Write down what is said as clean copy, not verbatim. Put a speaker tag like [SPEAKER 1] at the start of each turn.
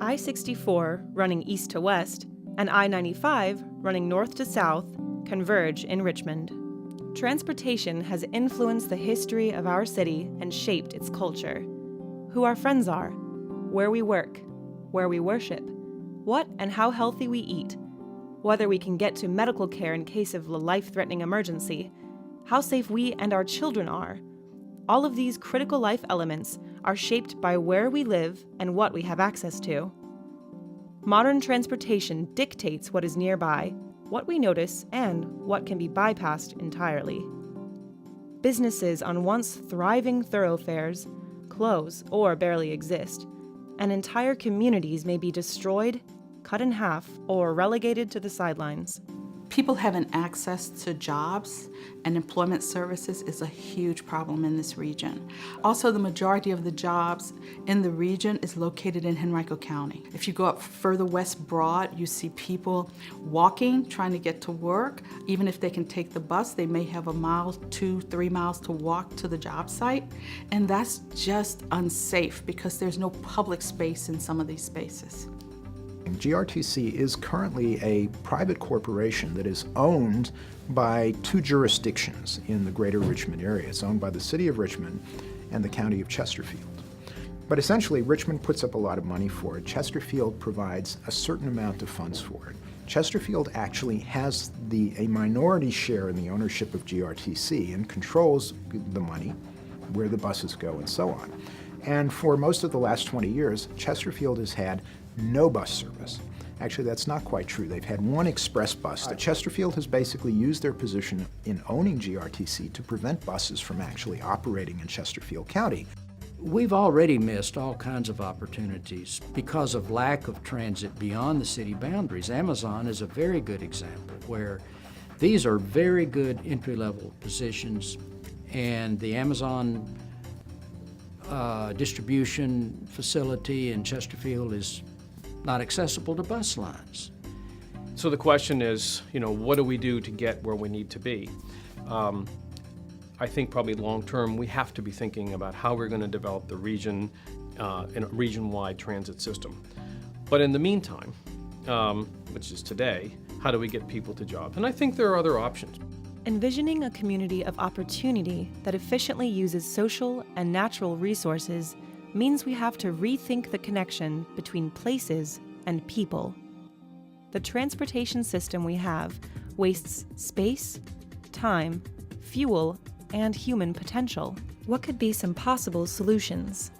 [SPEAKER 1] I-64 running east to west and I-95 running north to south converge in Richmond. Transportation has influenced the history of our city and shaped its culture. Who our friends are, where we work, where we worship, what and how healthy we eat, whether we can get to medical care in case of a life-threatening emergency, how safe we and our children are. All of these critical life elements are shaped by where we live and what we have access to. Modern transportation dictates what is nearby, what we notice, and what can be bypassed entirely. Businesses on once thriving thoroughfares close or barely exist, and entire communities may be destroyed, cut in half, or relegated to the sidelines.
[SPEAKER 2] People having access to jobs and employment services is a huge problem in this region. Also, the majority of the jobs in the region is located in Henrico County. If you go up further west Broad, you see people walking, trying to get to work. Even if they can take the bus, they may have a mile, 2-3 miles to walk to the job site. And that's just unsafe because there's no public space in some of these spaces.
[SPEAKER 3] GRTC is currently a private corporation that is owned by 2 jurisdictions in the greater Richmond area. It's owned by the City of Richmond and the County of Chesterfield. But essentially, Richmond puts up a lot of money for it. Chesterfield provides a certain amount of funds for it. Chesterfield actually has a minority share in the ownership of GRTC and controls the money, where the buses go, and so on. And for most of the last 20 years, Chesterfield has had no bus service. Actually, that's not quite true. They've had 1 express bus. Chesterfield has basically used their position in owning GRTC to prevent buses from actually operating in Chesterfield County.
[SPEAKER 4] We've already missed all kinds of opportunities because of lack of transit beyond the city boundaries. Amazon is a very good example where these are very good entry-level positions, and the Amazon distribution facility in Chesterfield is not accessible to bus lines.
[SPEAKER 5] So the question is, what do we do to get where we need to be? I think probably long-term, we have to be thinking about how we're going to develop the region in a region-wide transit system. But in the meantime, which is today, how do we get people to jobs? And I think there are other options.
[SPEAKER 1] Envisioning a community of opportunity that efficiently uses social and natural resources means we have to rethink the connection between places and people. The transportation system we have wastes space, time, fuel, and human potential. What could be some possible solutions?